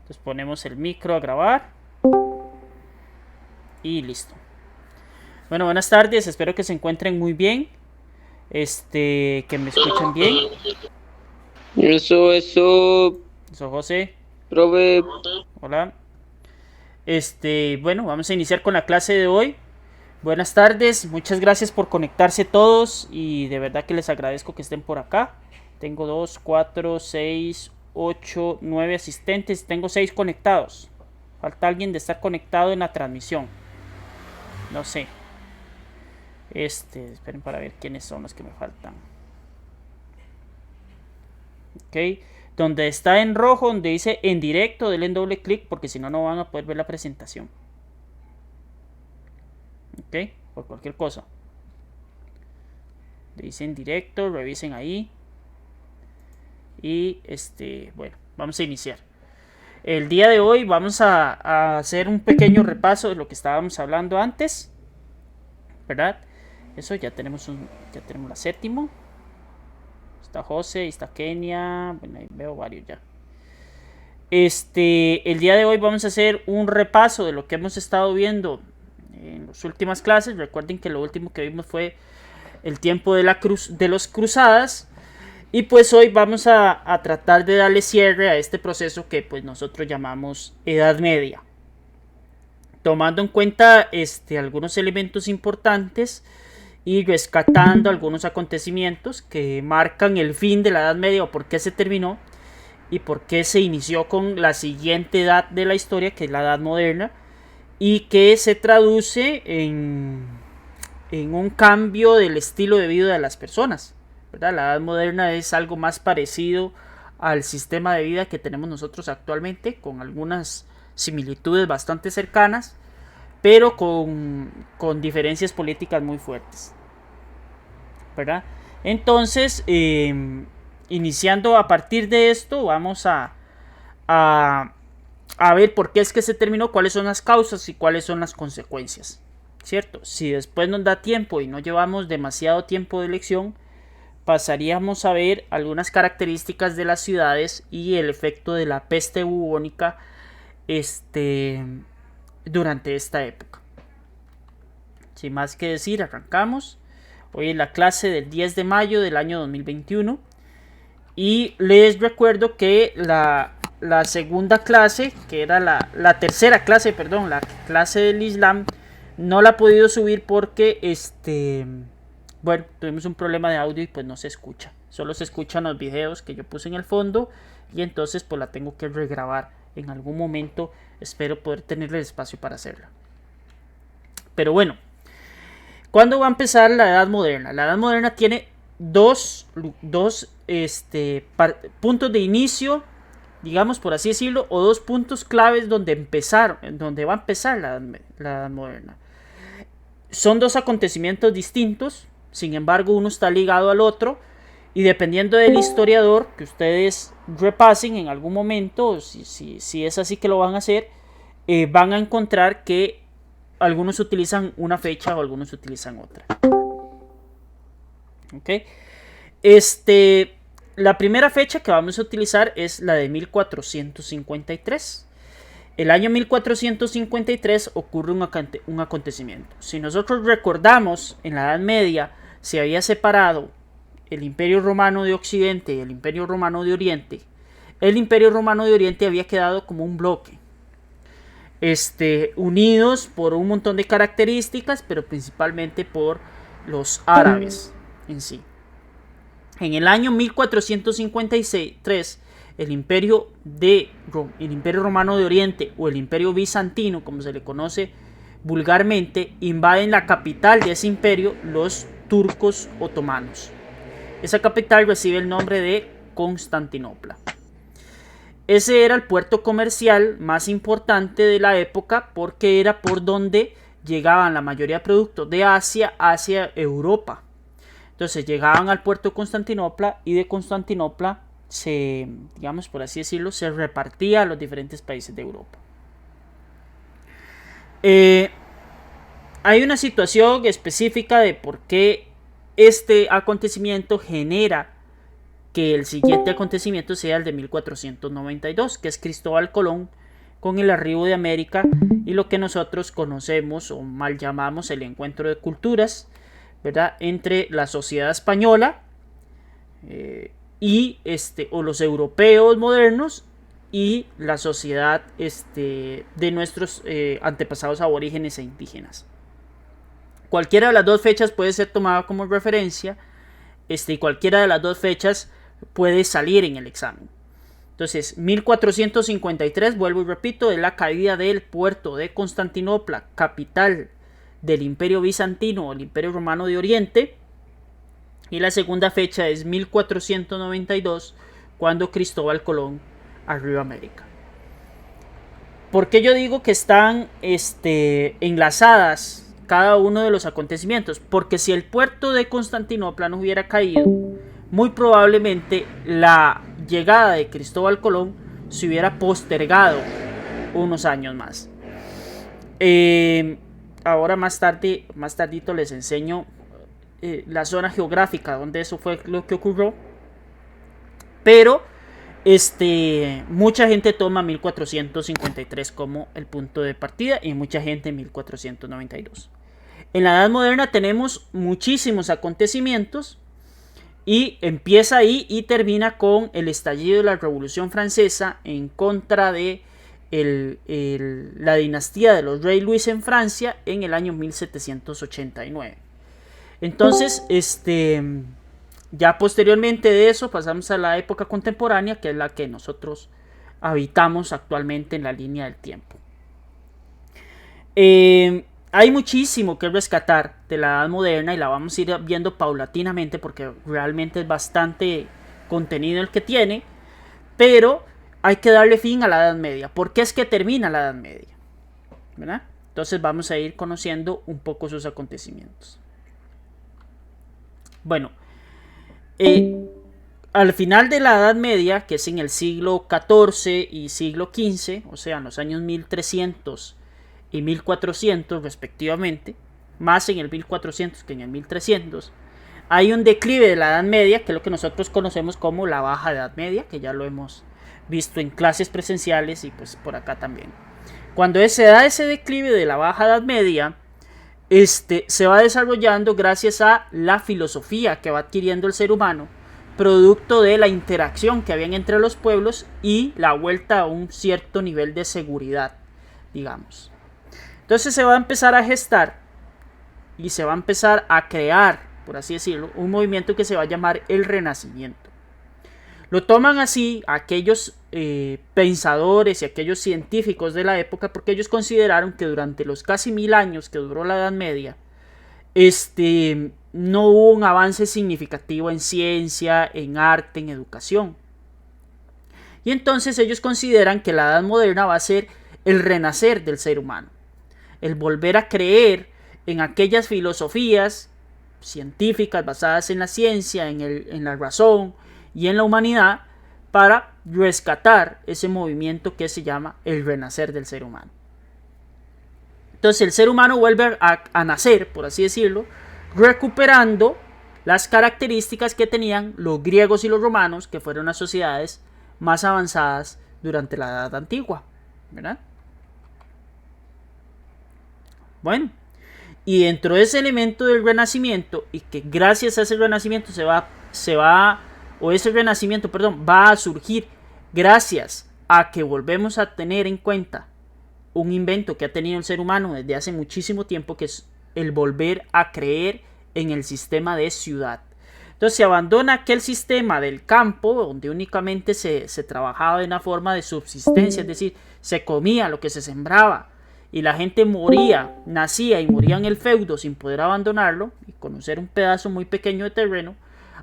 Entonces ponemos el micro a grabar. Y listo. Bueno, buenas tardes, espero que se encuentren muy bien. Que me escuchen bien. Eso, Soy José. profe. Hola. Bueno, vamos a iniciar con la clase de hoy. Buenas tardes, muchas gracias por conectarse todos y de verdad que les agradezco que estén por acá. Tengo 2, 4, 6, 8, 9 asistentes, tengo 6 conectados. Falta alguien de estar conectado en la transmisión. No sé. Esperen para ver quiénes son los que me faltan. Ok. Donde está en rojo, donde dice en directo, denle doble clic porque si no, no van a poder ver la presentación. Ok. Por cualquier cosa. Dice en directo, revisen ahí. Y bueno, vamos a iniciar. El día de hoy vamos a hacer un pequeño repaso de lo que estábamos hablando antes. ¿Verdad? Eso ya tenemos la séptimo. Está José, está Kenia. Bueno, ahí veo varios ya. El día de hoy vamos a hacer un repaso de lo que hemos estado viendo en las últimas clases. Recuerden que lo último que vimos fue el tiempo de los cruzadas. Y pues hoy vamos a tratar de darle cierre a este proceso que pues nosotros llamamos Edad Media. Tomando en cuenta algunos elementos importantes y rescatando algunos acontecimientos que marcan el fin de la Edad Media o por qué se terminó y por qué se inició con la siguiente edad de la historia, que es la Edad Moderna, y que se traduce en un cambio del estilo de vida de las personas. ¿Verdad? La Edad Moderna es algo más parecido al sistema de vida que tenemos nosotros actualmente, con algunas similitudes bastante cercanas, pero con diferencias políticas muy fuertes. ¿Verdad? Entonces, iniciando a partir de esto, vamos a, a ver por qué es que se terminó, cuáles son las causas y cuáles son las consecuencias. ¿Cierto? Si después nos da tiempo y no llevamos demasiado tiempo de lección, pasaríamos a ver algunas características de las ciudades y el efecto de la peste bubónica durante esta época. Sin más que decir, arrancamos. Hoy es la clase del 10 de mayo del año 2021. Y les recuerdo que la segunda clase, que era la tercera clase, perdón, la clase del Islam, no la he podido subir porque bueno, tuvimos un problema de audio y pues no se escucha. Solo se escuchan los videos que yo puse en el fondo y entonces pues la tengo que regrabar en algún momento. Espero poder tener el espacio para hacerla. Pero bueno, ¿cuándo va a empezar la Edad Moderna? La Edad Moderna tiene dos puntos de inicio, digamos por así decirlo, o dos puntos claves donde va a empezar la Edad Moderna. Son dos acontecimientos distintos, sin embargo uno está ligado al otro y dependiendo del historiador que ustedes repasen en algún momento, si es así que lo van a hacer, van a encontrar que algunos utilizan una fecha o algunos utilizan otra. ¿Ok? La primera fecha que vamos a utilizar es la de 1453. El año 1453 ocurre un acontecimiento. Si nosotros recordamos, en la Edad Media se había separado el Imperio Romano de Occidente y el Imperio Romano de Oriente. El Imperio Romano de Oriente había quedado como un bloque. Unidos por un montón de características, pero principalmente por los árabes en sí. En el año 1453, el Imperio Romano de Oriente o el Imperio Bizantino, como se le conoce vulgarmente, invaden la capital de ese imperio, los turcos otomanos. Esa capital recibe el nombre de Constantinopla. Ese era el puerto comercial más importante de la época porque era por donde llegaban la mayoría de productos de Asia hacia Europa. Entonces llegaban al puerto de Constantinopla y de Constantinopla digamos por así decirlo, se repartía a los diferentes países de Europa. Hay una situación específica de por qué este acontecimiento genera que el siguiente acontecimiento sea el de 1492, que es Cristóbal Colón con el arribo de América y lo que nosotros conocemos o mal llamamos el encuentro de culturas, ¿verdad? Entre la sociedad española o los europeos modernos y la sociedad de nuestros antepasados aborígenes e indígenas. Cualquiera de las dos fechas puede ser tomada como referencia, y cualquiera de las dos fechas puede salir en el examen. Entonces, 1453, vuelvo y repito, es la caída del puerto de Constantinopla, capital del Imperio Bizantino o el Imperio Romano de Oriente. Y la segunda fecha es 1492, cuando Cristóbal Colón arriba a América. ¿Por qué yo digo que están enlazadas cada uno de los acontecimientos? Porque si el puerto de Constantinopla no hubiera caído, muy probablemente la llegada de Cristóbal Colón se hubiera postergado unos años más. Ahora más tardito les enseño la zona geográfica donde eso fue lo que ocurrió. Pero mucha gente toma 1453 como el punto de partida y mucha gente 1492. En la Edad Moderna tenemos muchísimos acontecimientos y empieza ahí y termina con el estallido de la Revolución Francesa en contra de la dinastía de los Reyes Luis en Francia en el año 1789. Entonces, ya posteriormente de eso pasamos a la época contemporánea, que es la que nosotros habitamos actualmente en la línea del tiempo. Hay muchísimo que rescatar de la Edad Moderna y la vamos a ir viendo paulatinamente porque realmente es bastante contenido el que tiene, pero hay que darle fin a la Edad Media. ¿Por qué es que termina la Edad Media? ¿Verdad? Entonces vamos a ir conociendo un poco sus acontecimientos. Bueno, al final de la Edad Media, que es en el siglo XIV y siglo XV, o sea, en los años 1300 y 1400 respectivamente, más en el 1400 que en el 1300, hay un declive de la Edad Media, que es lo que nosotros conocemos como la Baja Edad Media, que ya lo hemos visto en clases presenciales y pues por acá también. Cuando se da ese declive de la Baja Edad Media, se va desarrollando gracias a la filosofía que va adquiriendo el ser humano, producto de la interacción que habían entre los pueblos y la vuelta a un cierto nivel de seguridad, digamos. Entonces se va a empezar a gestar y se va a empezar a crear, por así decirlo, un movimiento que se va a llamar el Renacimiento. Lo toman así aquellos pensadores y aquellos científicos de la época porque ellos consideraron que durante los casi 1000 años que duró la Edad Media, no hubo un avance significativo en ciencia, en arte, en educación. Y entonces ellos consideran que la Edad Moderna va a ser el renacer del ser humano, el volver a creer en aquellas filosofías científicas basadas en la ciencia, en la razón y en la humanidad, para rescatar ese movimiento que se llama el renacer del ser humano. Entonces el ser humano vuelve a nacer, por así decirlo, recuperando las características que tenían los griegos y los romanos, que fueron las sociedades más avanzadas durante la Edad Antigua, ¿verdad? Bueno, y dentro de ese elemento del renacimiento, y que gracias a ese renacimiento ese renacimiento va a surgir gracias a que volvemos a tener en cuenta un invento que ha tenido el ser humano desde hace muchísimo tiempo, que es el volver a creer en el sistema de ciudad. Entonces se abandona aquel sistema del campo donde únicamente se trabajaba de una forma de subsistencia, es decir, se comía lo que se sembraba y la gente nacía y moría en el feudo sin poder abandonarlo y conocer un pedazo muy pequeño de terreno,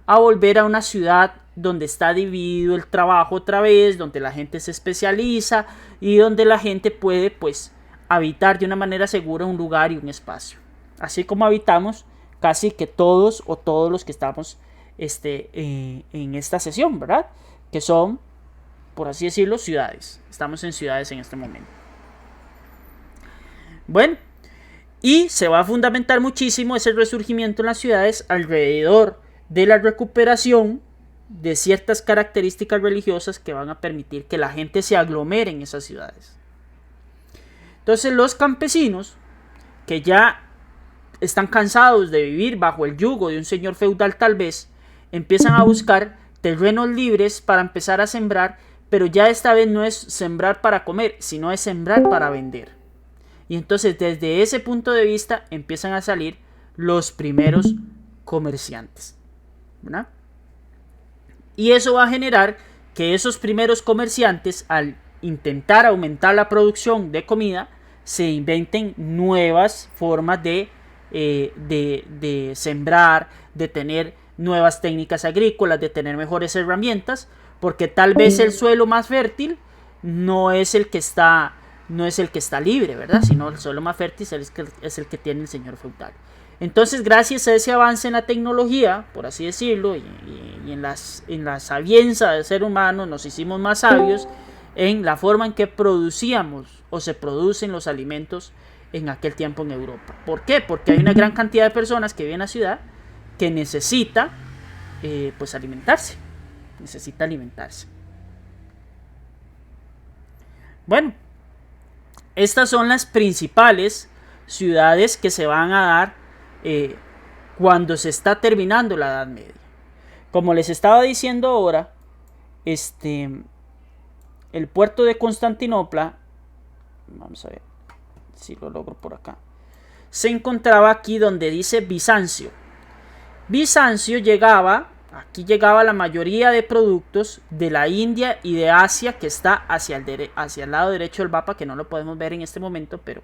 a volver a una ciudad donde está dividido el trabajo otra vez, donde la gente se especializa y donde la gente puede pues habitar de una manera segura un lugar y un espacio. Así como habitamos casi que todos los que estamos en esta sesión, ¿verdad? Que son, por así decirlo, ciudades. Estamos en ciudades en este momento. Bueno, y se va a fundamentar muchísimo ese resurgimiento en las ciudades alrededor de la recuperación de ciertas características religiosas que van a permitir que la gente se aglomere en esas ciudades. Entonces los campesinos, que ya están cansados de vivir bajo el yugo de un señor feudal tal vez, empiezan a buscar terrenos libres para empezar a sembrar, pero ya esta vez no es sembrar para comer, sino es sembrar para vender. Y entonces desde ese punto de vista empiezan a salir los primeros comerciantes, ¿verdad? Y eso va a generar que esos primeros comerciantes, al intentar aumentar la producción de comida, se inventen nuevas formas de sembrar, de tener nuevas técnicas agrícolas, de tener mejores herramientas, porque tal vez el suelo más fértil no es el que está libre, ¿verdad? Sino el suelo más fértil es el que tiene el señor feudal. Entonces, gracias a ese avance en la tecnología, por así decirlo, y en la sabienza del ser humano, nos hicimos más sabios en la forma en que producíamos o se producen los alimentos en aquel tiempo en Europa. ¿Por qué? Porque hay una gran cantidad de personas que viven en la ciudad que necesita pues alimentarse. Necesita alimentarse. Bueno, estas son las principales ciudades que se van a dar cuando se está terminando la Edad Media. Como les estaba diciendo ahora, el puerto de Constantinopla, vamos a ver si lo logro por acá, se encontraba aquí donde dice Bizancio. Bizancio aquí llegaba la mayoría de productos de la India y de Asia, que está hacia el lado derecho del mapa, que no lo podemos ver en este momento, pero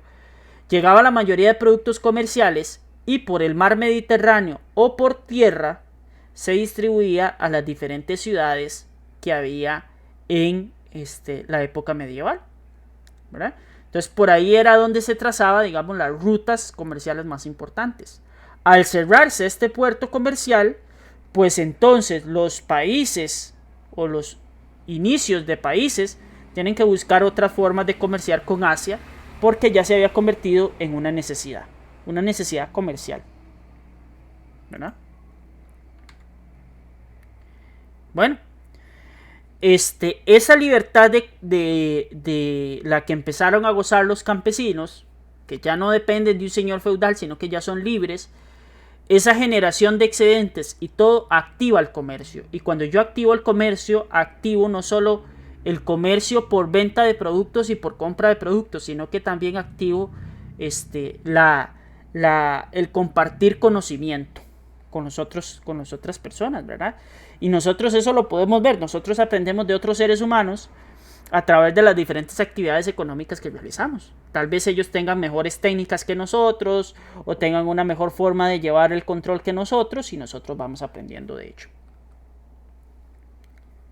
llegaba la mayoría de productos comerciales, y por el mar Mediterráneo o por tierra se distribuía a las diferentes ciudades que había en la época medieval, ¿verdad? Entonces por ahí era donde se trazaba, digamos, las rutas comerciales más importantes. Al cerrarse este puerto comercial, pues entonces los países o los inicios de países tienen que buscar otras formas de comerciar con Asia, porque ya se había convertido en una necesidad comercial, ¿verdad? Bueno, esa libertad de la que empezaron a gozar los campesinos, que ya no dependen de un señor feudal, sino que ya son libres, esa generación de excedentes y todo activa el comercio. Y cuando yo activo el comercio, activo no solo el comercio por venta de productos y por compra de productos, sino que también activo el compartir conocimiento con otras personas, ¿verdad? Y nosotros eso lo podemos ver. Nosotros aprendemos de otros seres humanos a través de las diferentes actividades económicas que realizamos. Tal vez ellos tengan mejores técnicas que nosotros, o tengan una mejor forma de llevar el control que nosotros, y nosotros vamos aprendiendo de ello.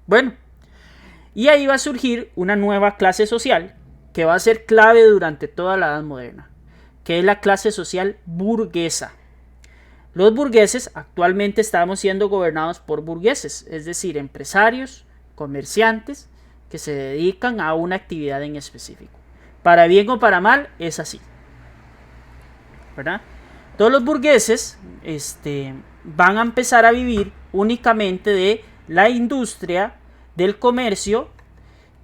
Bueno, y ahí va a surgir una nueva clase social que va a ser clave durante toda la Edad Moderna, que es la clase social burguesa. Los burgueses actualmente estamos siendo gobernados por burgueses, es decir, empresarios, comerciantes, que se dedican a una actividad en específico. Para bien o para mal, es así, ¿verdad? Todos los burgueses van a empezar a vivir únicamente de la industria, del comercio,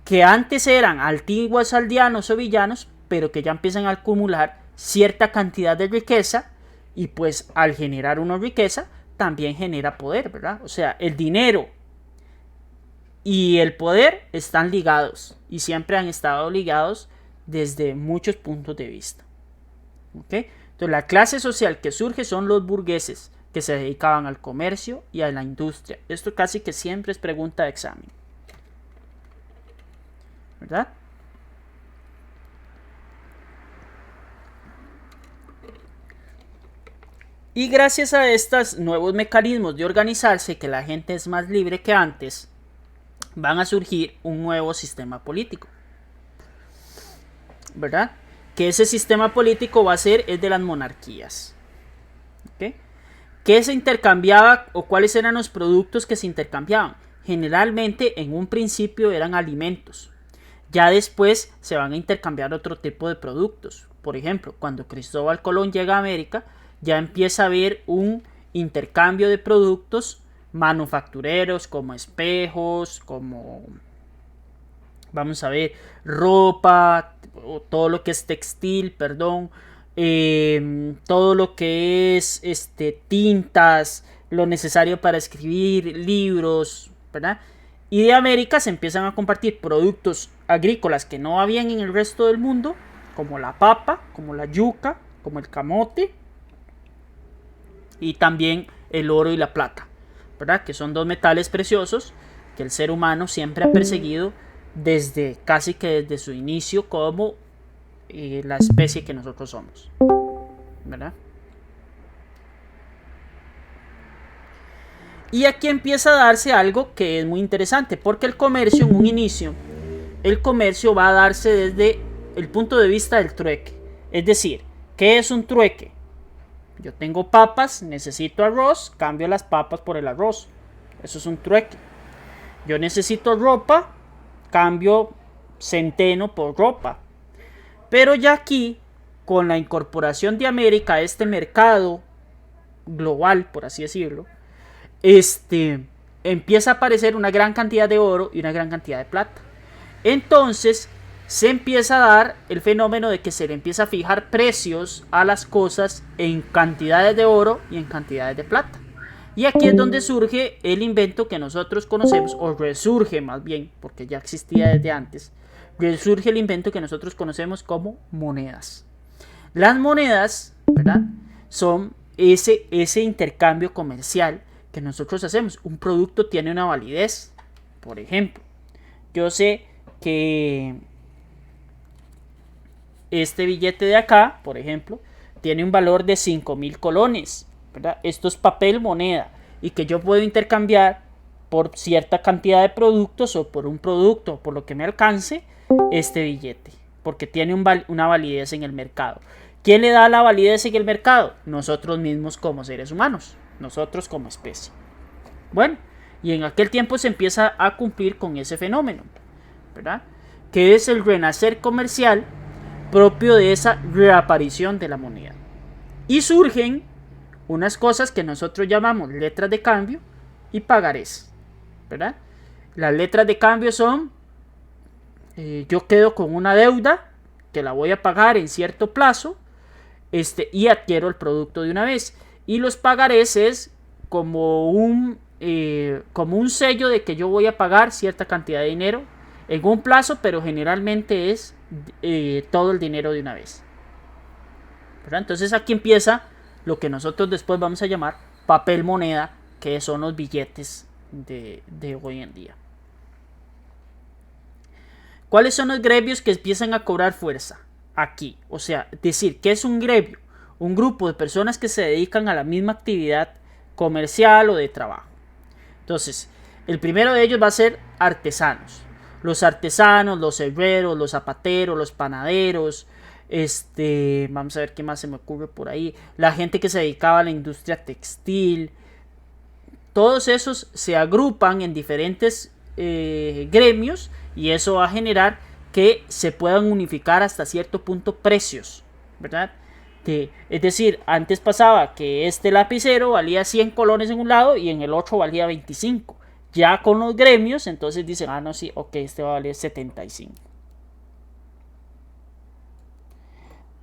que antes eran antiguos aldeanos o villanos, pero que ya empiezan a acumular cierta cantidad de riqueza, y pues al generar una riqueza también genera poder, ¿verdad? O sea, el dinero y el poder están ligados, y siempre han estado ligados desde muchos puntos de vista. ¿Okay? Entonces la clase social que surge son los burgueses, que se dedicaban al comercio y a la industria. Esto casi que siempre es pregunta de examen, ¿verdad? Y gracias a estos nuevos mecanismos de organizarse, que la gente es más libre que antes, van a surgir un nuevo sistema político, ¿verdad? Que ese sistema político va a ser el de las monarquías. ¿Okay? ¿Qué se intercambiaba o cuáles eran los productos que se intercambiaban? Generalmente en un principio eran alimentos. Ya después se van a intercambiar otro tipo de productos. Por ejemplo, cuando Cristóbal Colón llega a América, ya empieza a haber un intercambio de productos manufactureros, como espejos, como, vamos a ver, ropa, o todo lo que es textil, perdón, todo lo que es tintas, lo necesario para escribir, libros, ¿verdad? Y de América se empiezan a compartir productos agrícolas que no habían en el resto del mundo, como la papa, como la yuca, como el camote, y también el oro y la plata, ¿verdad? Que son dos metales preciosos que el ser humano siempre ha perseguido desde casi que desde su inicio como la especie que nosotros somos, ¿verdad? Y aquí empieza a darse algo que es muy interesante, porque el comercio en un inicio, el comercio va a darse desde el punto de vista del trueque. Es decir, ¿qué es un trueque? Yo tengo papas, necesito arroz, cambio las papas por el arroz. Eso es un trueque. Yo necesito ropa, cambio centeno por ropa. Pero ya aquí, con la incorporación de América a este mercado global, por así decirlo, empieza a aparecer una gran cantidad de oro y una gran cantidad de plata. Entonces se empieza a dar el fenómeno de que se le empieza a fijar precios a las cosas en cantidades de oro y en cantidades de plata. Y aquí es donde surge el invento que nosotros conocemos, o resurge más bien, porque ya existía desde antes, resurge el invento que nosotros conocemos como monedas. Las monedas, ¿verdad?, son ese intercambio comercial que nosotros hacemos. Un producto tiene una validez. Por ejemplo, yo sé que este billete de acá, por ejemplo, tiene un valor de 5,000 colones, ¿verdad? Esto es papel moneda y que yo puedo intercambiar por cierta cantidad de productos o por un producto, por lo que me alcance este billete, porque tiene una validez en el mercado. ¿Quién le da la validez en el mercado? Nosotros mismos como seres humanos, nosotros como especie. Bueno, y en aquel tiempo se empieza a cumplir con ese fenómeno, ¿verdad?, que es el renacer comercial propio de esa reaparición de la moneda. Y surgen unas cosas que nosotros llamamos letras de cambio y pagarés, ¿verdad? Las letras de cambio son, yo quedo con una deuda que la voy a pagar en cierto plazo, y adquiero el producto de una vez. Y los pagarés es como un sello de que yo voy a pagar cierta cantidad de dinero en un plazo, pero generalmente es todo el dinero de una vez, ¿verdad? Entonces aquí empieza lo que nosotros después vamos a llamar papel moneda, que son los billetes de hoy en día. ¿Cuáles son los gremios que empiezan a cobrar fuerza? Aquí, o sea, decir, ¿qué es un gremio? Un grupo de personas que se dedican a la misma actividad comercial o de trabajo. Entonces, el primero de ellos va a ser artesanos. Los artesanos, los herreros, los zapateros, los panaderos, vamos a ver qué más se me ocurre por ahí. La gente que se dedicaba a la industria textil. Todos esos se agrupan en diferentes gremios y eso va a generar que se puedan unificar hasta cierto punto precios, ¿verdad? Es decir, antes pasaba que este lapicero valía 100 colones en un lado y en el otro valía 25. Ya con los gremios, entonces dicen, no, sí, ok, este va a valer 75.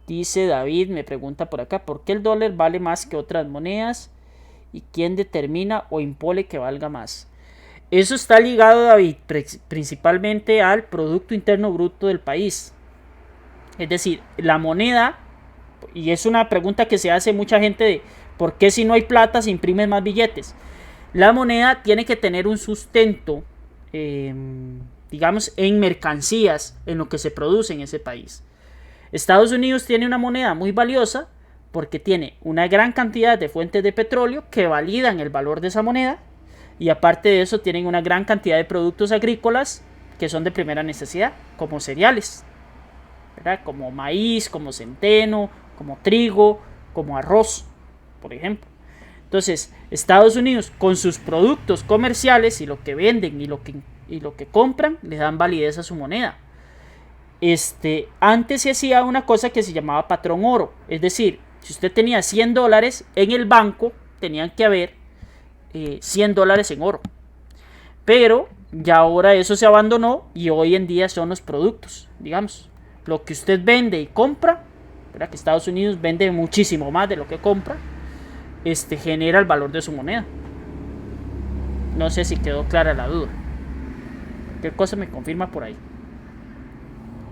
Dice David, me pregunta por acá, ¿por qué el dólar vale más que otras monedas? ¿Y quién determina o impone que valga más? Eso está ligado, David, principalmente al Producto Interno Bruto del país. Es decir, la moneda, y es una pregunta que se hace mucha gente de ¿por qué si no hay plata se imprimen más billetes? La moneda tiene que tener un sustento, digamos, en mercancías, en lo que se produce en ese país. Estados Unidos tiene una moneda muy valiosa porque tiene una gran cantidad de fuentes de petróleo que validan el valor de esa moneda, y aparte de eso tienen una gran cantidad de productos agrícolas que son de primera necesidad, como cereales, ¿verdad?, como maíz, como centeno, como trigo, como arroz, por ejemplo. Entonces, Estados Unidos con sus productos comerciales y lo que venden y lo que compran, le dan validez a su moneda. Antes se hacía una cosa que se llamaba patrón oro. Es decir, si usted tenía $100 en el banco, tenían que haber $100 en oro. Pero ya ahora eso se abandonó y hoy en día son los productos, digamos. lo que usted vende y compra, ¿verdad? Que Estados Unidos vende muchísimo más de lo que compra, genera el valor de su moneda. No sé si quedó clara la duda. ¿Qué cosa me confirma por ahí?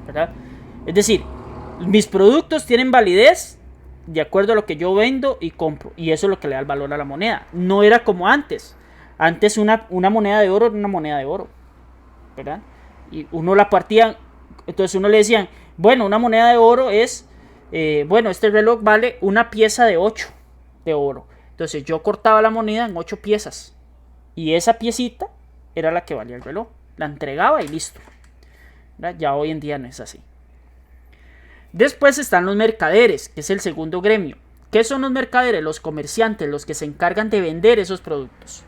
¿Verdad? Es decir, mis productos tienen validez de acuerdo a lo que yo vendo y compro, y eso es lo que le da el valor a la moneda. No era como antes. Antes una moneda de oro era una moneda de oro, ¿verdad? Y uno la partía, entonces uno le decían, bueno, una moneda de oro es, este reloj vale una pieza de 8 de oro. Entonces yo cortaba la moneda en 8 piezas, y esa piecita era la que valía el reloj. La entregaba y listo, ¿verdad? Ya hoy en día no es así. Después están los mercaderes, que es el segundo gremio. ¿Qué son los mercaderes? Los comerciantes, los que se encargan de vender esos productos,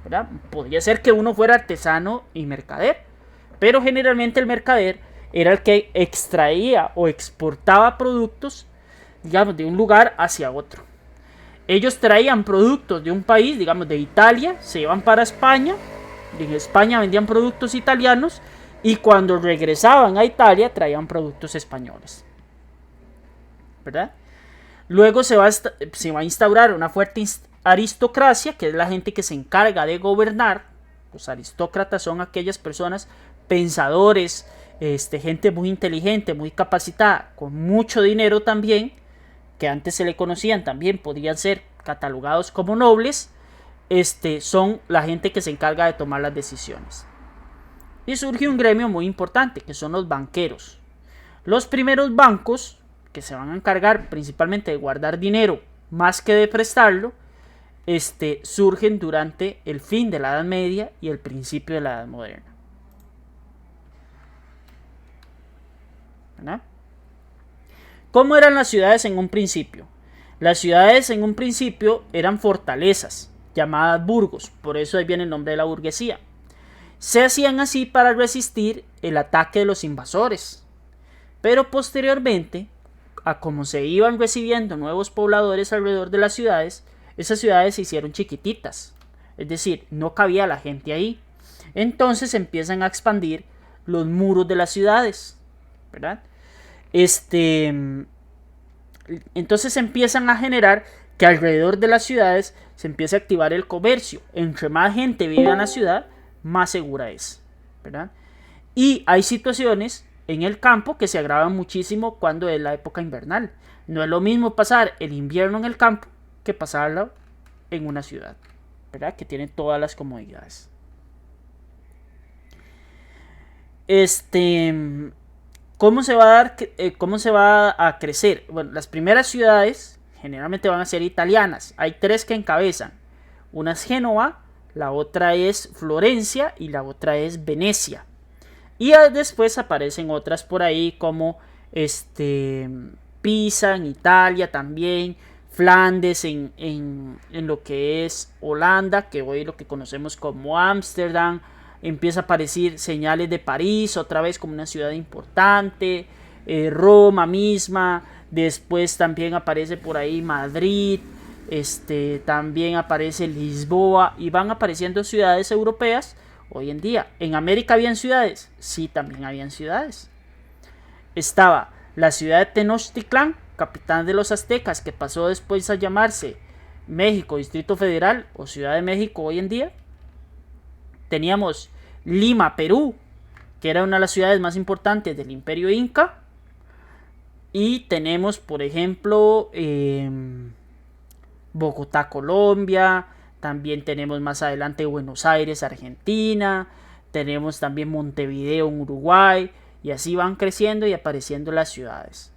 ¿verdad? Podría ser que uno fuera artesano y mercader, pero generalmente el mercader era el que extraía o exportaba productos, digamos, de un lugar hacia otro. Ellos traían productos de un país, digamos de Italia, se iban para España, en España vendían productos italianos, y cuando regresaban a Italia traían productos españoles, ¿verdad? Luego se va a instaurar una fuerte aristocracia, que es la gente que se encarga de gobernar. Los aristócratas son aquellas personas, pensadores, gente muy inteligente, muy capacitada, con mucho dinero también, que antes se le conocían, también podrían ser catalogados como nobles. Son la gente que se encarga de tomar las decisiones. Y surge un gremio muy importante, que son los banqueros. Los primeros bancos, que se van a encargar principalmente de guardar dinero más que de prestarlo, surgen durante el fin de la Edad Media y el principio de la Edad Moderna, ¿verdad? ¿Cómo eran las ciudades en un principio? Las ciudades en un principio eran fortalezas, llamadas burgos, por eso ahí viene el nombre de la burguesía. Se hacían así para resistir el ataque de los invasores, pero posteriormente, a como se iban recibiendo nuevos pobladores alrededor de las ciudades, esas ciudades se hicieron chiquititas, es decir, no cabía la gente ahí. Entonces empiezan a expandir los muros de las ciudades, ¿verdad? Entonces empiezan a generar que alrededor de las ciudades se empiece a activar el comercio. Entre más gente vive en la ciudad, más segura es, ¿verdad? Y hay situaciones en el campo que se agravan muchísimo cuando es la época invernal. No es lo mismo pasar el invierno en el campo que pasarlo en una ciudad, ¿verdad? Que tiene todas las comodidades. ¿Cómo se va a crecer? Bueno, las primeras ciudades generalmente van a ser italianas. Hay 3 que encabezan. Una es Génova, la otra es Florencia y la otra es Venecia. Y después aparecen otras por ahí como Pisa en Italia también, Flandes en lo que es Holanda, que hoy lo que conocemos como Ámsterdam. Empieza a aparecer señales de París, otra vez como una ciudad importante, Roma misma, después también aparece por ahí Madrid, también aparece Lisboa, y van apareciendo ciudades europeas hoy en día. ¿En América habían ciudades? Sí, también habían ciudades. Estaba la ciudad de Tenochtitlán, capital de los aztecas, que pasó después a llamarse México, Distrito Federal o Ciudad de México hoy en día. Teníamos Lima, Perú, que era una de las ciudades más importantes del Imperio Inca. Y tenemos, por ejemplo, Bogotá, Colombia. También tenemos más adelante Buenos Aires, Argentina. Tenemos también Montevideo en Uruguay. Y así van creciendo y apareciendo las ciudades.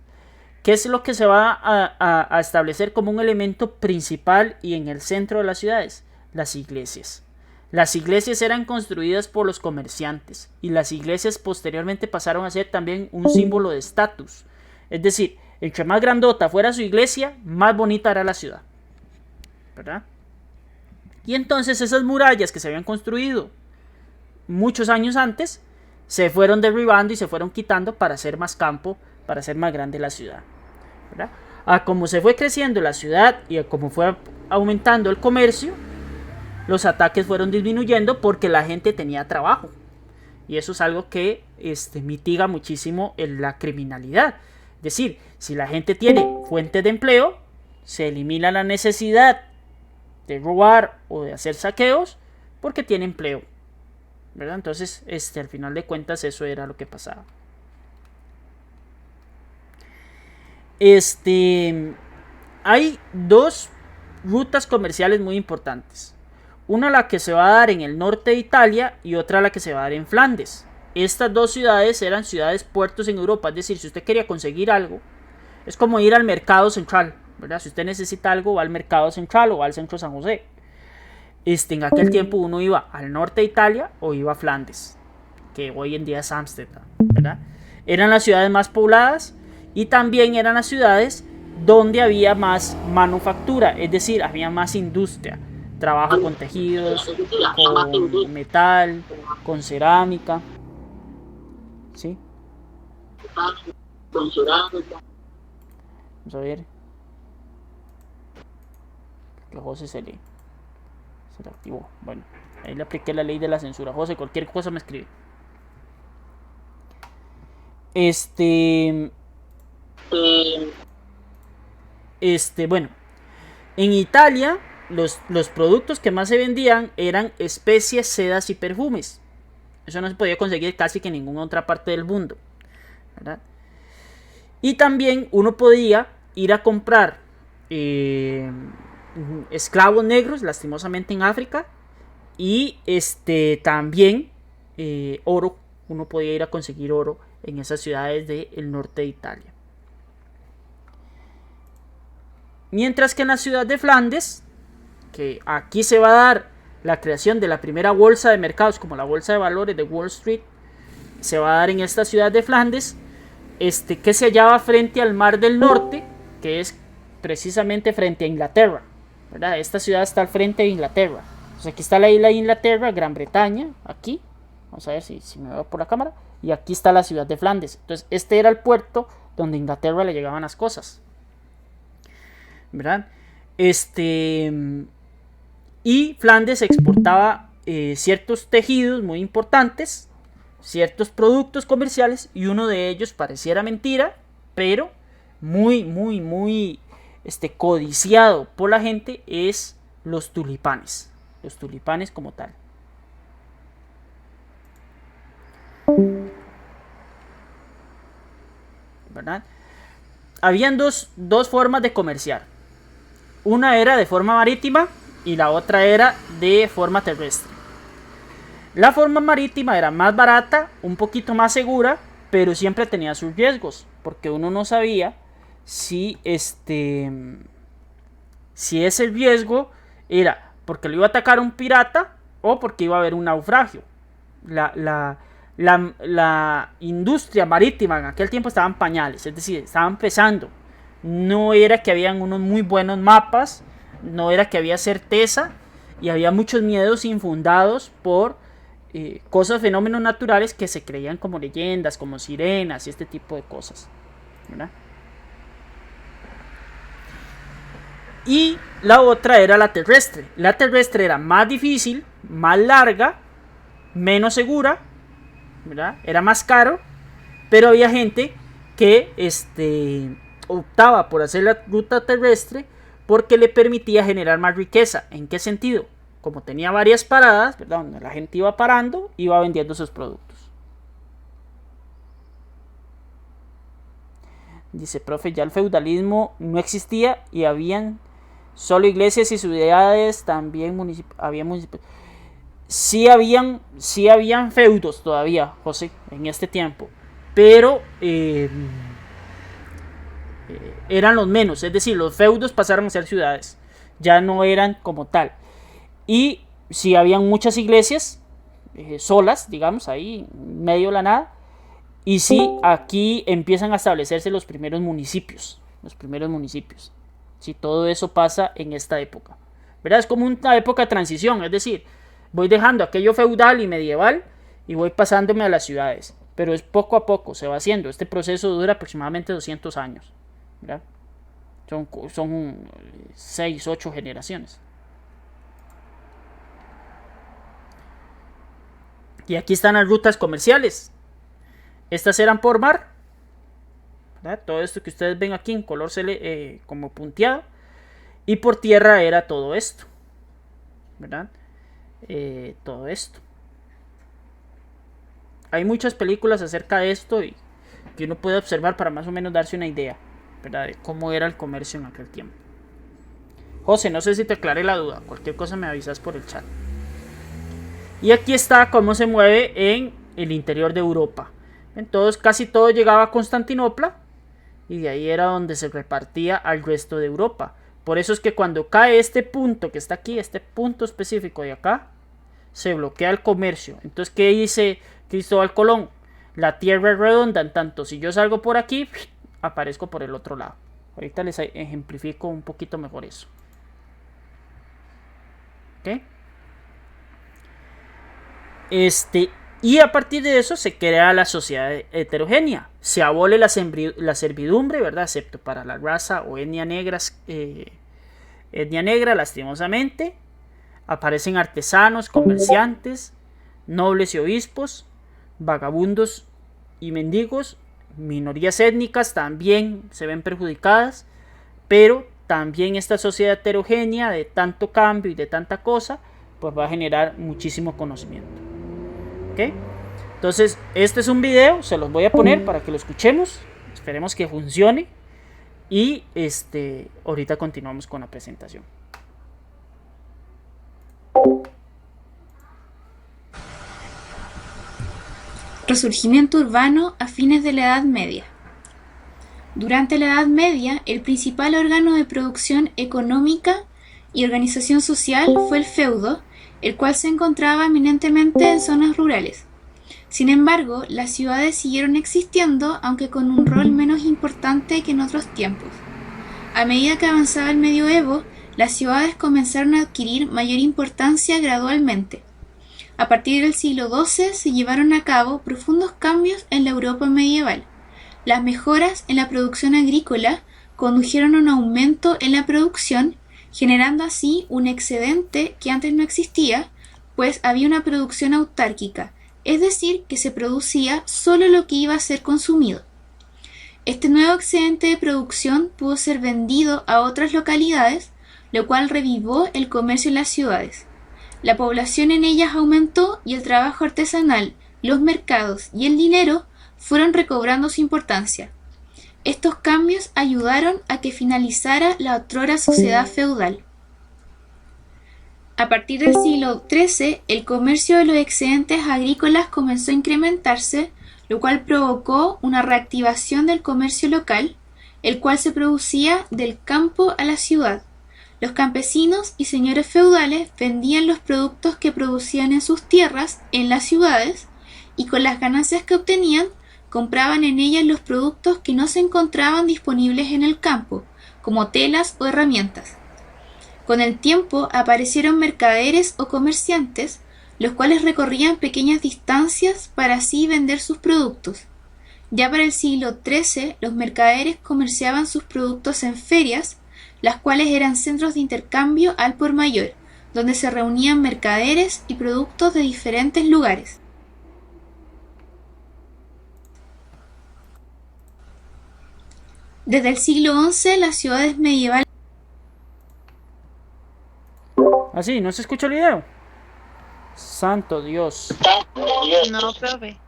¿Qué es lo que se va a establecer como un elemento principal y en el centro de las ciudades? Las iglesias. Las iglesias eran construidas por los comerciantes y las iglesias posteriormente pasaron a ser también un símbolo de estatus. Es decir, entre más grandota fuera su iglesia, más bonita era la ciudad, ¿verdad? Y entonces esas murallas que se habían construido muchos años antes se fueron derribando y se fueron quitando para hacer más campo, para hacer más grande la ciudad, ¿verdad? A como se fue creciendo la ciudad y a como fue aumentando el comercio, los ataques fueron disminuyendo porque la gente tenía trabajo. Y eso es algo que mitiga muchísimo la criminalidad. Es decir, si la gente tiene fuentes de empleo, se elimina la necesidad de robar o de hacer saqueos porque tiene empleo, ¿verdad? Entonces, al final de cuentas, eso era lo que pasaba. Hay dos rutas comerciales muy importantes. Una la que se va a dar en el norte de Italia y otra la que se va a dar en Flandes. Estas dos ciudades eran ciudades puertos en Europa, es decir, si usted quería conseguir algo, es como ir al mercado central, ¿verdad? Si usted necesita algo, va al mercado central o va al centro de San José. En aquel tiempo uno iba al norte de Italia o iba a Flandes, que hoy en día es Ámsterdam, ¿verdad? Eran las ciudades más pobladas y también eran las ciudades donde había más manufactura, es decir, había más industria, trabajo con tejidos, con metal, con cerámica, ¿sí? Vamos a ver. Que José se le activó. Bueno, ahí le apliqué la ley de la censura. José, cualquier cosa me escribe. Bueno, en Italia los productos que más se vendían eran especies, sedas y perfumes. Eso no se podía conseguir casi que en ninguna otra parte del mundo, ¿verdad? Y también uno podía ir a comprar esclavos negros, lastimosamente en África, y también oro. Uno podía ir a conseguir oro en esas ciudades del norte de Italia. Mientras que en la ciudad de Flandes, que aquí se va a dar la creación de la primera bolsa de mercados, como la bolsa de valores de Wall Street, se va a dar en esta ciudad de Flandes, que se hallaba frente al Mar del Norte, que es precisamente frente a Inglaterra, ¿verdad? Esta ciudad está al frente de Inglaterra. Entonces aquí está la isla de Inglaterra, Gran Bretaña, aquí. Vamos a ver si me veo por la cámara. Y aquí está la ciudad de Flandes. Entonces este era el puerto donde a Inglaterra le llegaban las cosas, ¿verdad? Y Flandes exportaba ciertos tejidos muy importantes, ciertos productos comerciales, y uno de ellos, pareciera mentira, pero muy codiciado por la gente, es los tulipanes como tal. ¿Verdad? Habían dos formas de comerciar. Una era de forma marítima y la otra era de forma terrestre. La forma marítima era más barata, un poquito más segura, pero siempre tenía sus riesgos, porque uno no sabía si ese riesgo era porque lo iba a atacar un pirata o porque iba a haber un naufragio. La industria marítima en aquel tiempo estaba en pañales, es decir, estaba empezando. No era que habían unos muy buenos mapas, no era que había certeza, y había muchos miedos infundados por cosas, fenómenos naturales que se creían como leyendas, como sirenas y este tipo de cosas, ¿verdad? Y la otra era la terrestre. La terrestre era más difícil, más larga, menos segura, ¿verdad? Era más caro, pero había gente que optaba por hacer la ruta terrestre porque le permitía generar más riqueza. ¿En qué sentido? Como tenía varias paradas, ¿verdad?, donde la gente iba parando, iba vendiendo sus productos. Dice, profe, ya el feudalismo no existía y habían solo iglesias y ciudades, también había municipios. Sí habían feudos todavía, José, en este tiempo, pero eran los menos, es decir, los feudos pasaron a ser ciudades, ya no eran como tal. Y sí habían muchas iglesias solas, digamos, ahí en medio de la nada. Y sí, aquí empiezan a establecerse los primeros municipios. Sí, todo eso pasa en esta época, ¿verdad? Es como una época de transición, es decir, voy dejando aquello feudal y medieval y voy pasándome a las ciudades. Pero es poco a poco, se va haciendo. Este proceso dura aproximadamente 200 años, ¿verdad? Son 6, 8 generaciones. Y aquí están las rutas comerciales. Estas eran por mar, ¿verdad? Todo esto que ustedes ven aquí en color como punteado. Y por tierra era todo esto, ¿verdad? Todo esto. Hay muchas películas acerca de esto y que uno puede observar para más o menos darse una idea, ¿verdad? De cómo era el comercio en aquel tiempo. José, no sé si te aclaré la duda. Cualquier cosa me avisas por el chat. Y aquí está cómo se mueve en el interior de Europa. Entonces casi todo llegaba a Constantinopla y de ahí era donde se repartía al resto de Europa. Por eso es que cuando cae este punto que está aquí, este punto específico de acá, se bloquea el comercio. Entonces, ¿qué dice Cristóbal Colón? La tierra es redonda, en tanto si yo salgo por aquí, aparezco por el otro lado. Ahorita les ejemplifico un poquito mejor eso. ¿Ok? Y a partir de eso se crea la sociedad heterogénea. Se abole la servidumbre, ¿verdad? Excepto para la raza o etnia negra, lastimosamente. Aparecen artesanos, comerciantes, nobles y obispos, vagabundos y mendigos. Minorías étnicas también se ven perjudicadas, pero también esta sociedad heterogénea de tanto cambio y de tanta cosa, pues va a generar muchísimo conocimiento. ¿Ok? Entonces, este es un video, se los voy a poner para que lo escuchemos. Esperemos que funcione. Y ahorita continuamos con la presentación. Resurgimiento urbano a fines de la Edad Media. Durante la Edad Media, el principal órgano de producción económica y organización social fue el feudo, el cual se encontraba eminentemente en zonas rurales. Sin embargo, las ciudades siguieron existiendo, aunque con un rol menos importante que en otros tiempos. A medida que avanzaba el medioevo, las ciudades comenzaron a adquirir mayor importancia gradualmente. A partir del siglo XII se llevaron a cabo profundos cambios en la Europa medieval. Las mejoras en la producción agrícola condujeron a un aumento en la producción, generando así un excedente que antes no existía, pues había una producción autárquica, es decir, que se producía solo lo que iba a ser consumido. Este nuevo excedente de producción pudo ser vendido a otras localidades, lo cual revivó el comercio en las ciudades. La población en ellas aumentó y el trabajo artesanal, los mercados y el dinero fueron recobrando su importancia. Estos cambios ayudaron a que finalizara la otrora sociedad feudal. A partir del siglo XIII, el comercio de los excedentes agrícolas comenzó a incrementarse, lo cual provocó una reactivación del comercio local, el cual se producía del campo a la ciudad. Los campesinos y señores feudales vendían los productos que producían en sus tierras en las ciudades y con las ganancias que obtenían compraban en ellas los productos que no se encontraban disponibles en el campo, como telas o herramientas. Con el tiempo aparecieron mercaderes o comerciantes, los cuales recorrían pequeñas distancias para así vender sus productos. Ya para el siglo XIII, los mercaderes comerciaban sus productos en ferias, las cuales eran centros de intercambio al por mayor, donde se reunían mercaderes y productos de diferentes lugares. Desde el siglo XI, las ciudades medievales... ¿Así? ¿No se escucha el video? Santo Dios. No, profe.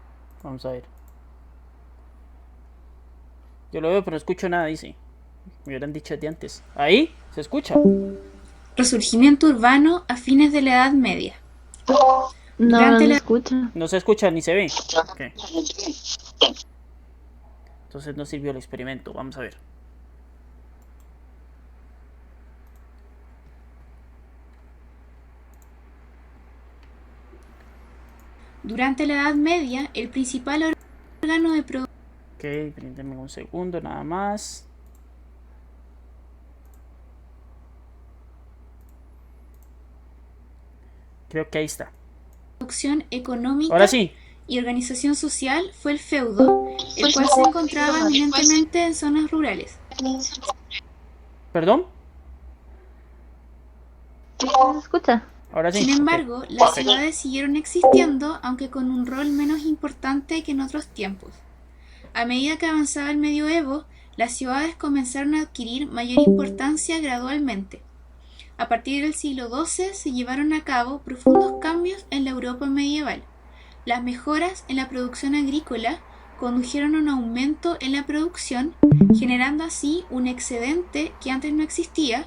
Vamos a ver. Yo lo veo, pero no escucho nada, dice. Me hubieran dicho de antes. ¿Ahí? ¿Se escucha? Resurgimiento urbano a fines de la Edad Media. No se escucha. No se escucha ni se ve. Okay. Entonces no sirvió el experimento. Vamos a ver. Durante la Edad Media, el principal órgano de producción... Ok, bríndeme un segundo nada más. Creo que ahí está. Producción económica Ahora sí. Y organización social fue el feudo, el cual se encontraba eminentemente en zonas rurales. ¿Perdón? ¿No se escucha? Ahora sí. Sin Ok. embargo, las ciudades siguieron existiendo, aunque con un rol menos importante que en otros tiempos. A medida que avanzaba el medioevo, las ciudades comenzaron a adquirir mayor importancia gradualmente. A partir del siglo XII se llevaron a cabo profundos cambios en la Europa medieval. Las mejoras en la producción agrícola condujeron a un aumento en la producción, generando así un excedente que antes no existía,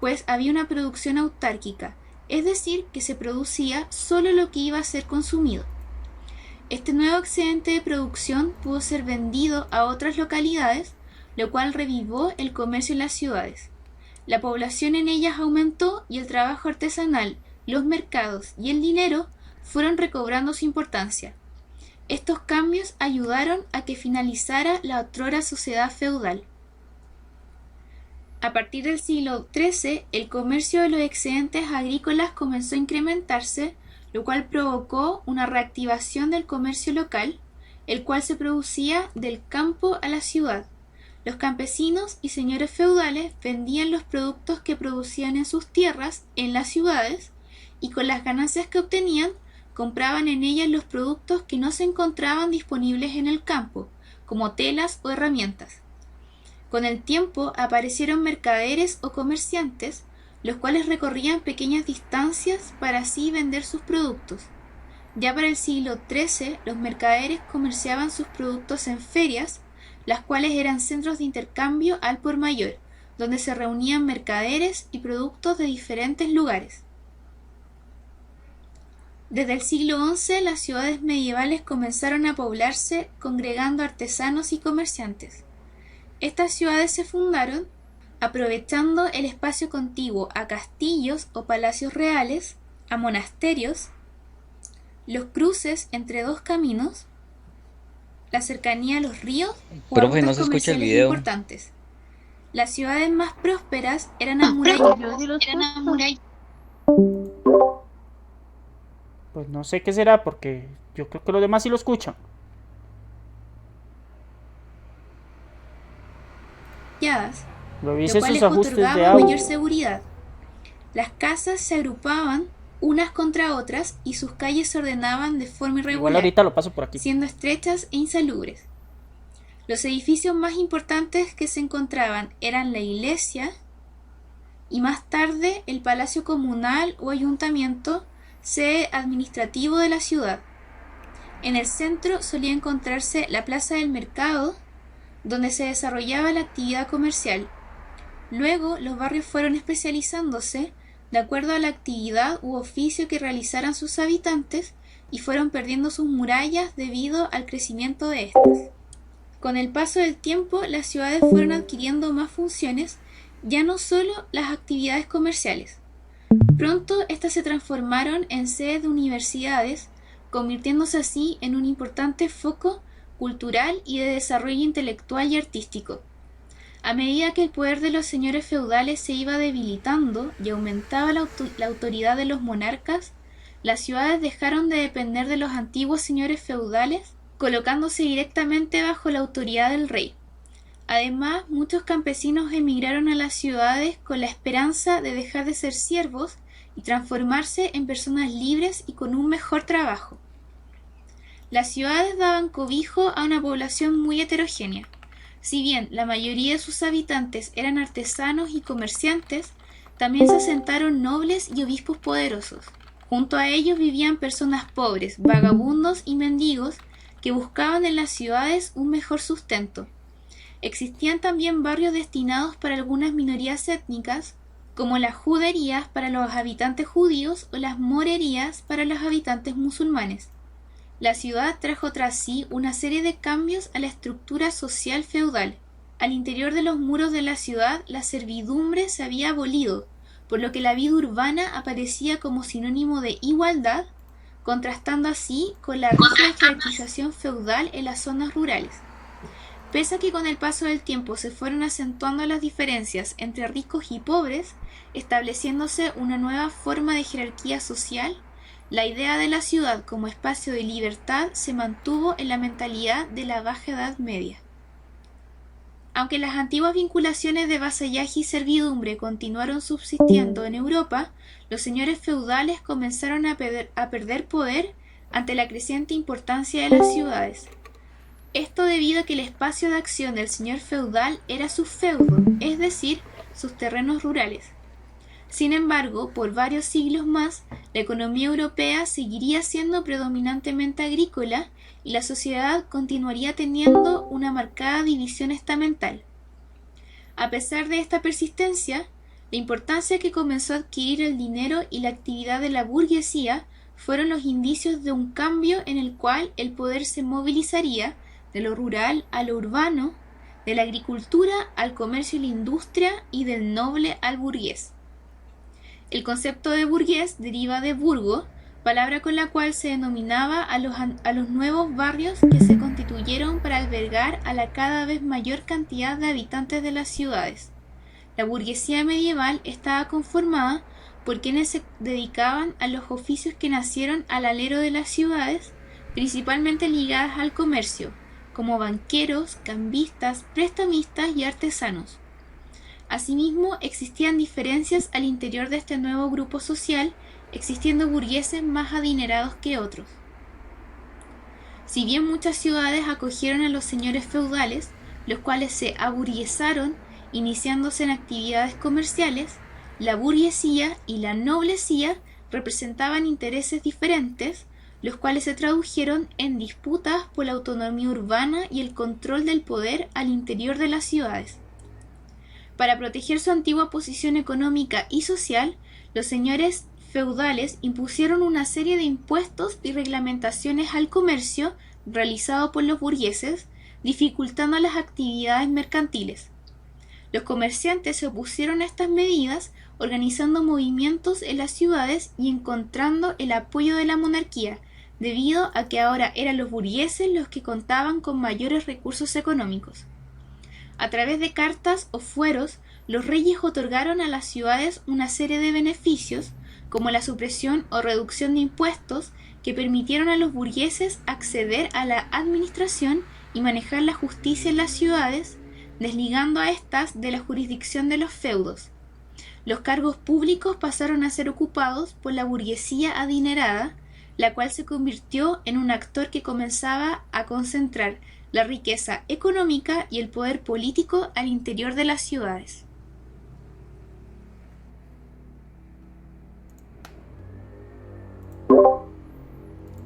pues había una producción autárquica, es decir, que se producía solo lo que iba a ser consumido. Este nuevo excedente de producción pudo ser vendido a otras localidades, lo cual revivó el comercio en las ciudades. La población en ellas aumentó y el trabajo artesanal, los mercados y el dinero fueron recobrando su importancia. Estos cambios ayudaron a que finalizara la otrora sociedad feudal. A partir del siglo XIII, el comercio de los excedentes agrícolas comenzó a incrementarse, lo cual provocó una reactivación del comercio local, el cual se producía del campo a la ciudad. Los campesinos y señores feudales vendían los productos que producían en sus tierras en las ciudades y con las ganancias que obtenían compraban en ellas los productos que no se encontraban disponibles en el campo, como telas o herramientas. Con el tiempo aparecieron mercaderes o comerciantes, los cuales recorrían pequeñas distancias para así vender sus productos. Ya para el siglo XIII, los mercaderes comerciaban sus productos en ferias, las cuales eran centros de intercambio al por mayor, donde se reunían mercaderes y productos de diferentes lugares. Desde el siglo XI, las ciudades medievales comenzaron a poblarse congregando artesanos y comerciantes. Estas ciudades se fundaron aprovechando el espacio contiguo a castillos o palacios reales, a monasterios, los cruces entre dos caminos, la cercanía a los ríos o a Profe, no rutas se escucha el comerciales video. importantes. Las ciudades más prósperas eran amuralladas. Yo sí lo escucho. Pues no sé qué será, porque yo creo que los demás sí lo escuchan. Lo Revise cual sus les ajustes de otorgaba mayor audio. seguridad. Las casas se agrupaban unas contra otras y sus calles se ordenaban de forma Igual irregular, ahorita lo paso por aquí. siendo estrechas e insalubres. Los edificios más importantes que se encontraban eran la iglesia y más tarde el palacio comunal o ayuntamiento, sede administrativo de la ciudad. En el centro solía encontrarse la plaza del mercado, donde se desarrollaba la actividad comercial. Luego los barrios fueron especializándose de acuerdo a la actividad u oficio que realizaran sus habitantes y fueron perdiendo sus murallas debido al crecimiento de estas. Con el paso del tiempo, las ciudades fueron adquiriendo más funciones, ya no solo las actividades comerciales. Pronto estas se transformaron en sedes de universidades, convirtiéndose así en un importante foco cultural y de desarrollo intelectual y artístico. A medida que el poder de los señores feudales se iba debilitando y aumentaba la autoridad de los monarcas, las ciudades dejaron de depender de los antiguos señores feudales, colocándose directamente bajo la autoridad del rey. Además, muchos campesinos emigraron a las ciudades con la esperanza de dejar de ser siervos y transformarse en personas libres y con un mejor trabajo. Las ciudades daban cobijo a una población muy heterogénea. Si bien la mayoría de sus habitantes eran artesanos y comerciantes, también se asentaron nobles y obispos poderosos. Junto a ellos vivían personas pobres, vagabundos y mendigos que buscaban en las ciudades un mejor sustento. Existían también barrios destinados para algunas minorías étnicas, como las juderías para los habitantes judíos o las morerías para los habitantes musulmanes. La ciudad trajo tras sí una serie de cambios a la estructura social feudal. Al interior de los muros de la ciudad, la servidumbre se había abolido, por lo que la vida urbana aparecía como sinónimo de igualdad, contrastando así con la rígida jerarquización feudal en las zonas rurales. Pese a que con el paso del tiempo se fueron acentuando las diferencias entre ricos y pobres, estableciéndose una nueva forma de jerarquía social, la idea de la ciudad como espacio de libertad se mantuvo en la mentalidad de la Baja Edad Media. Aunque las antiguas vinculaciones de vasallaje y servidumbre continuaron subsistiendo en Europa, los señores feudales comenzaron a perder poder ante la creciente importancia de las ciudades. Esto debido a que el espacio de acción del señor feudal era su feudo, es decir, sus terrenos rurales. Sin embargo, por varios siglos más, la economía europea seguiría siendo predominantemente agrícola y la sociedad continuaría teniendo una marcada división estamental. A pesar de esta persistencia, la importancia que comenzó a adquirir el dinero y la actividad de la burguesía fueron los indicios de un cambio en el cual el poder se movilizaría de lo rural a lo urbano, de la agricultura al comercio y la industria y del noble al burgués. El concepto de burgués deriva de burgo, palabra con la cual se denominaba a los nuevos barrios que se constituyeron para albergar a la cada vez mayor cantidad de habitantes de las ciudades. La burguesía medieval estaba conformada por quienes se dedicaban a los oficios que nacieron al alero de las ciudades, principalmente ligadas al comercio, como banqueros, cambistas, prestamistas y artesanos. Asimismo, existían diferencias al interior de este nuevo grupo social, existiendo burgueses más adinerados que otros. Si bien muchas ciudades acogieron a los señores feudales, los cuales se aburguesaron, iniciándose en actividades comerciales, la burguesía y la noblecía representaban intereses diferentes, los cuales se tradujeron en disputas por la autonomía urbana y el control del poder al interior de las ciudades. Para proteger su antigua posición económica y social, los señores feudales impusieron una serie de impuestos y reglamentaciones al comercio realizado por los burgueses, dificultando las actividades mercantiles. Los comerciantes se opusieron a estas medidas, organizando movimientos en las ciudades y encontrando el apoyo de la monarquía, debido a que ahora eran los burgueses los que contaban con mayores recursos económicos. A través de cartas o fueros, los reyes otorgaron a las ciudades una serie de beneficios, como la supresión o reducción de impuestos, que permitieron a los burgueses acceder a la administración y manejar la justicia en las ciudades, desligando a estas de la jurisdicción de los feudos. Los cargos públicos pasaron a ser ocupados por la burguesía adinerada, la cual se convirtió en un actor que comenzaba a concentrar la riqueza económica y el poder político al interior de las ciudades.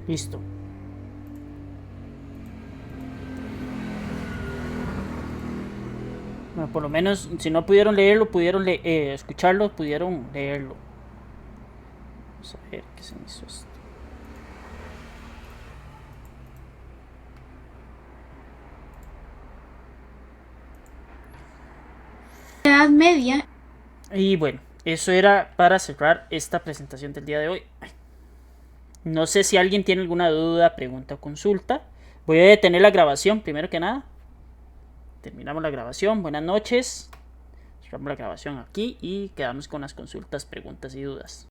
Listo. Bueno, por lo menos, si no pudieron leerlo, pudieron escucharlo, pudieron leerlo. Vamos a ver qué se me hizo esto. La Edad Media. Y bueno, eso era para cerrar esta presentación del día de hoy. No sé si alguien tiene alguna duda, pregunta o consulta. Voy a detener la grabación primero que nada. Terminamos la grabación. Buenas noches. Cerramos la grabación aquí y quedamos con las consultas, preguntas y dudas.